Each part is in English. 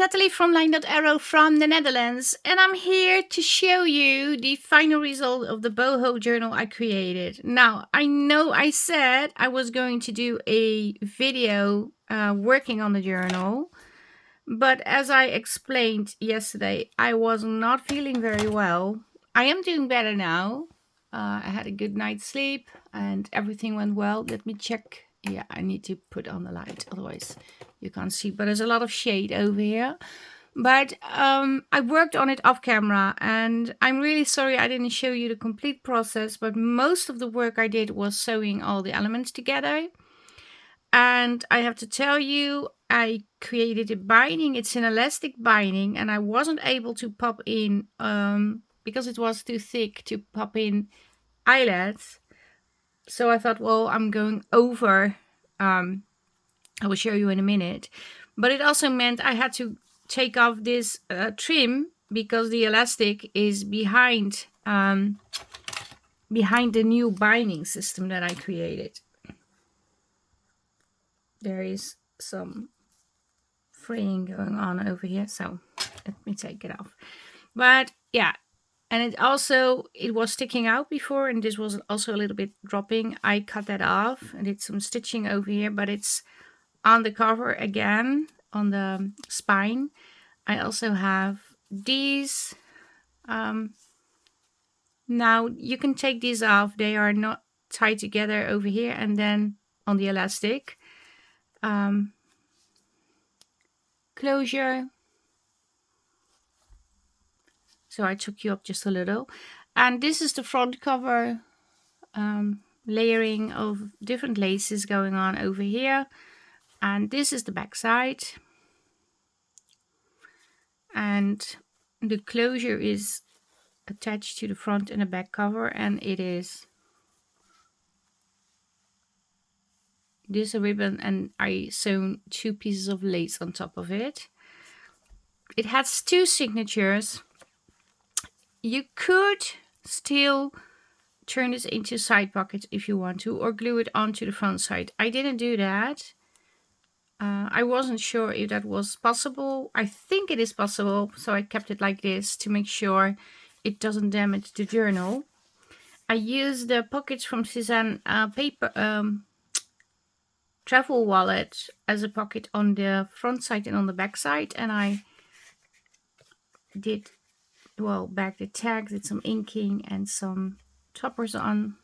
Natalie from LineDotArrow from the Netherlands, and I'm here to show you the final result of the boho journal I created. Now, I know I said I was going to do a video working on the journal, but as I explained yesterday, I was not feeling very well. I am doing better now. I had a good night's sleep and everything went well. Let me check. Yeah, I need to put on the light, otherwise you can't see. But there's a lot of shade over here. But I worked on it off camera, and I'm really sorry I didn't show you the complete process. But most of the work I did was sewing all the elements together. And I have to tell you, I created a binding. It's an elastic binding, and I wasn't able to pop in, because it was too thick to pop in eyelets. So I thought, well, I'm going over. I will show you in a minute. But it also meant I had to take off this trim because the elastic is behind the new binding system that I created. There is some fraying going on over here, so let me take it off. But yeah, and it was sticking out before, and this was also a little bit dropping. I cut that off and did some stitching over here, but it's on the cover again, on the spine. I also have these. Now you can take these off. They are not tied together over here, and then on the elastic. Closure. So I took you up just a little. And this is the front cover, layering of different laces going on over here. And this is the back side. And the closure is attached to the front and the back cover, and it is this ribbon, and I sewn 2 pieces of lace on top of it. It has 2 signatures. You could still turn this into side pockets if you want to, or glue it onto the front side. I didn't do that. I wasn't sure if that was possible. I think it is possible, so I kept it like this to make sure it doesn't damage the journal. I used the pockets from Suzanne travel wallet as a pocket on the front side and on the back side, and I did, well, back the tags, did some inking and some toppers on.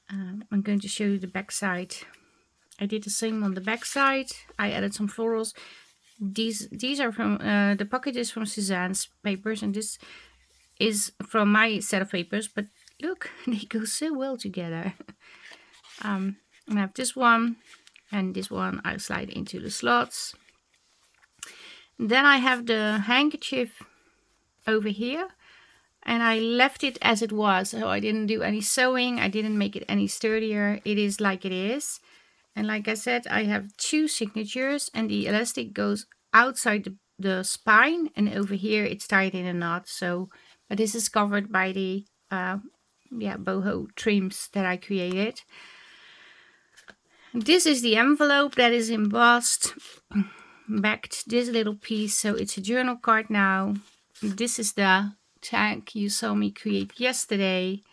I'm going to show you the back side. I did the same on the back side. I added some florals. These are from the pocket is from Suzanne's papers, and this is from my set of papers. But look, they go so well together. I have this one, and this one I slide into the slots. Then I have the handkerchief over here, and I left it as it was, so I didn't do any sewing. I didn't make it any sturdier. It is like it is. And like I said, I have 2 signatures, and the elastic goes outside the spine, and over here it's tied in a knot. So, but this is covered by the boho trims that I created. This is the envelope that is embossed, backed this little piece, so it's a journal card now. This is the tag you saw me create yesterday.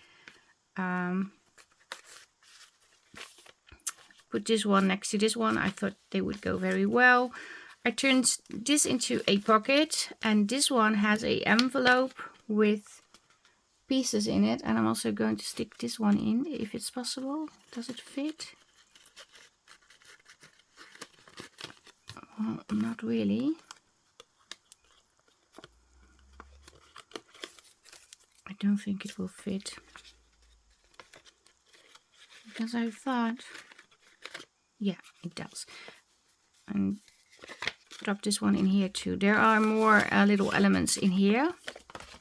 Put this one next to this one. I thought they would go very well. I turned this into a pocket, and this one has a envelope with pieces in it, and I'm also going to stick this one in if it's possible. Does it fit? Well, not really. I don't think it will fit, because I thought, yeah, it does. And drop this one in here too. There are more little elements in here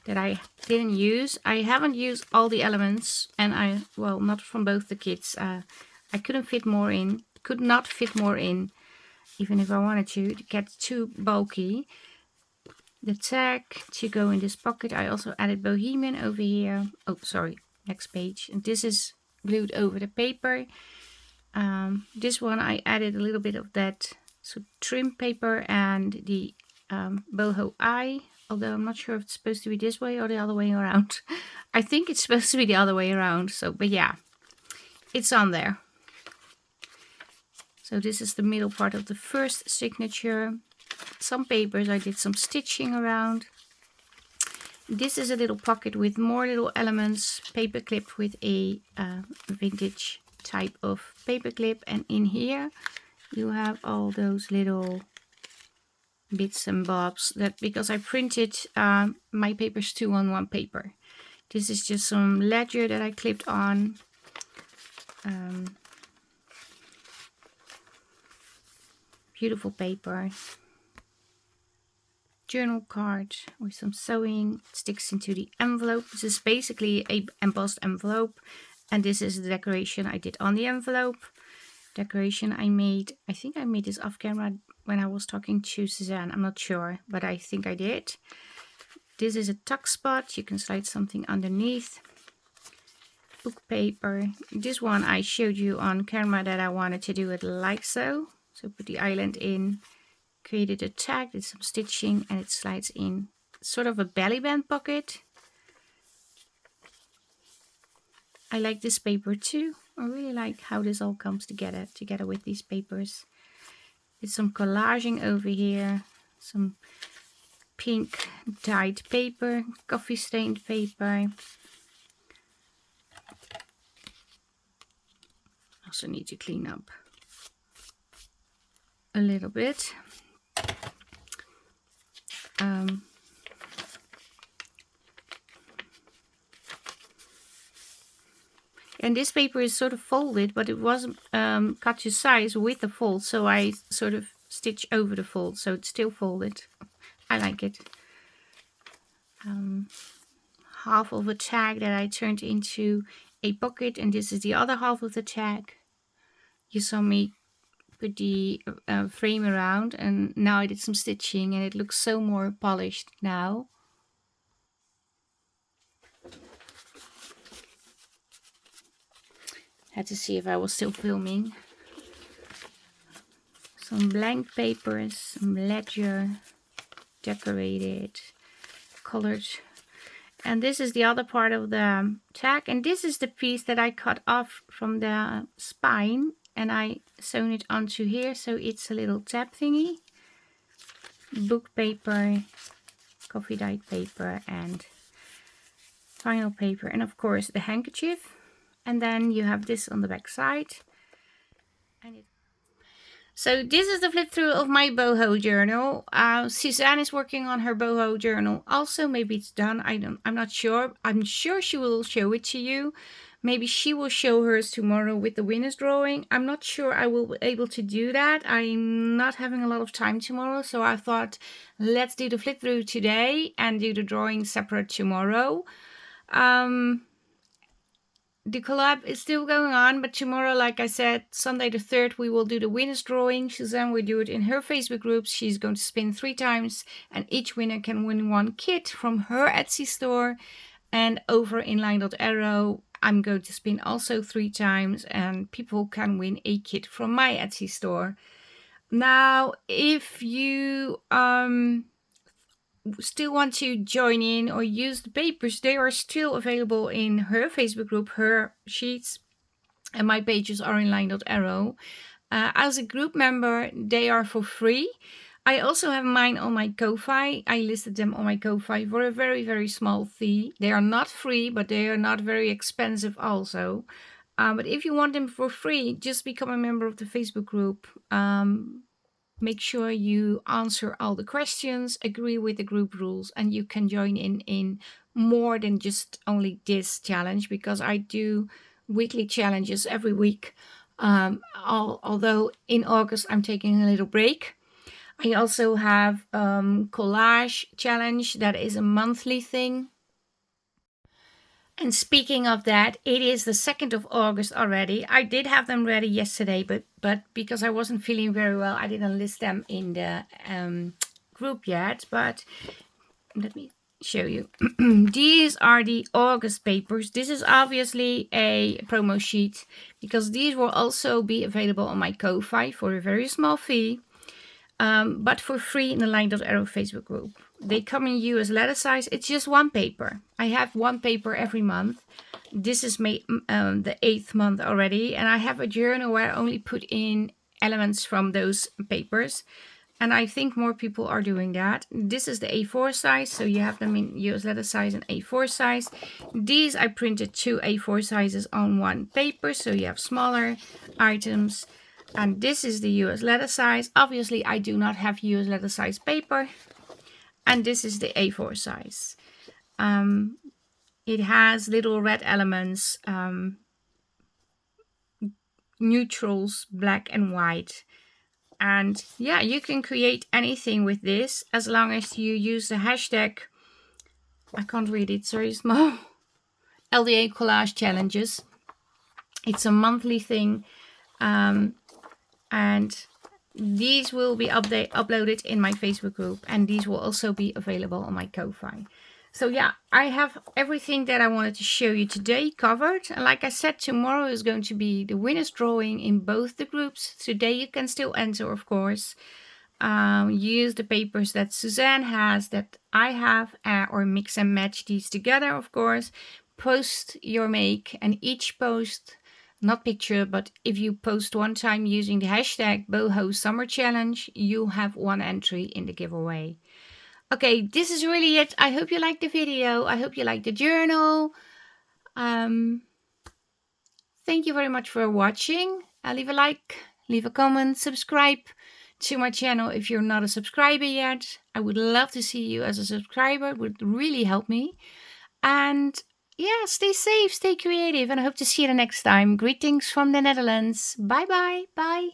that I didn't use. I haven't used all the elements, and well, not from both the kits. I couldn't fit more in, could not fit more in, even if I wanted to. It gets too bulky. The tag to go in this pocket, I also added Bohemian over here. Oh, sorry, next page. And this is glued over the paper. This one I added a little bit of that trim paper and the Boho I, although I'm not sure if it's supposed to be this way or the other way around. I think it's supposed to be the other way around. So, but yeah, it's on there. So this is the middle part of the first signature. Some papers I did some stitching around. This is a little pocket with more little elements, paper clip with a vintage type of paper clip, and in here you have all those little bits and bobs, that because I printed my papers 2 on 1 paper. This is just some ledger that I clipped on. Beautiful paper. Journal card with some sewing. It sticks into the envelope. This is basically a embossed envelope, and this is the decoration I did on the envelope. Decoration I made, I think I made this off camera when I was talking to Suzanne. I'm not sure, but I think I did. This is a tuck spot. You can slide something underneath. Book paper. This one I showed you on camera that I wanted to do it like so. So put the island in, created a tag, did some stitching, and it slides in sort of a belly band pocket. I like this paper too. I really like how this all comes together with these papers. Did some collaging over here, some pink dyed paper, coffee stained paper. Also need to clean up a little bit. And this paper is sort of folded, but it wasn't cut to size with the fold, so I sort of stitch over the fold, so it's still folded. I like it. Half of a tag that I turned into a pocket, and this is the other half of the tag. You saw me put the frame around, and now I did some stitching, and it looks so more polished now. Had to see if I was still filming. Some blank papers, some ledger, decorated, colored. And this is the other part of the tag, and this is the piece that I cut off from the spine, and I sewn it onto here, so it's a little tab thingy. Book paper, coffee dyed paper, and vinyl paper, and of course the handkerchief. And then you have this on the back side. So this is the flip through of my boho journal. Suzanne is working on her boho journal also. Maybe it's done. I'm not sure. I'm sure she will show it to you. Maybe she will show hers tomorrow with the Winnersdrawing. I'm not sure I will be able to do that. I'm not having a lot of time tomorrow, so I thought let's do the flip through today and do the drawing separate tomorrow. The collab is still going on, but tomorrow, like I said, Sunday the 3rd, we will do the Winnersdrawing. Suzanne will do it in her Facebook group. She's going to spin 3 times, and each winner can win 1 kit from her Etsy store. And over in LineDotArrow, I'm going to spin also 3 times, and people can win a kit from my Etsy store. Now, if you still want to join in or use the papers, they are still available in her Facebook group, her sheets, and my pages are in LineDotArrow. As a group member, they are for free. I also have mine on my Ko-Fi. I listed them on my Ko-Fi for a very, very small fee. They are not free, but they are not very expensive also. But if you want them for free, just become a member of the Facebook group. Make sure you answer all the questions, agree with the group rules, and you can join in more than just only this challenge, because I do weekly challenges every week. Although in August I'm taking a little break. I also have collage challenge that is a monthly thing. And speaking of that, it is the 2nd of August already. I did have them ready yesterday, but because I wasn't feeling very well, I didn't list them in the group yet. But let me show you. These are the August papers. This is obviously a promo sheet, because these will also be available on my Ko-Fi for a very small fee. but for free in the Line.Arrow Facebook group. They come in US letter size. It's just one paper. I have one paper every month. This is the 8th month already, and I have a journal where I only put in elements from those papers. And I think more people are doing that. This is the A4 size, so you have them in US letter size and A4 size. These I printed 2 A4 sizes on one paper, so you have smaller items. And this is the US letter size. Obviously, I do not have US letter size paper. And this is the A4 size. It has little red elements, neutrals, black and white. And yeah, you can create anything with this as long as you use the hashtag, I can't read it, sorry, small, LDA Collage Challenges. It's a monthly thing. And these will be uploaded in my Facebook group, and these will also be available on my Ko-Fi. So yeah, I have everything that I wanted to show you today covered. And like I said, tomorrow is going to be the winners drawing in both the groups. Today you can still enter, of course. Use the papers that Suzanne has, that I have, or mix and match these together, of course. Post your make, and each post, not picture, but if you post one time using the hashtag Boho Summer Challenge, you have one entry in the giveaway. Okay, this is really it. I hope you liked the video. I hope you liked the journal. Thank you very much for watching. Leave a like, leave a comment, subscribe to my channel if you're not a subscriber yet. I would love to see you as a subscriber. It would really help me. And yeah, stay safe, stay creative, and I hope to see you the next time. Greetings from the Netherlands. Bye bye. Bye.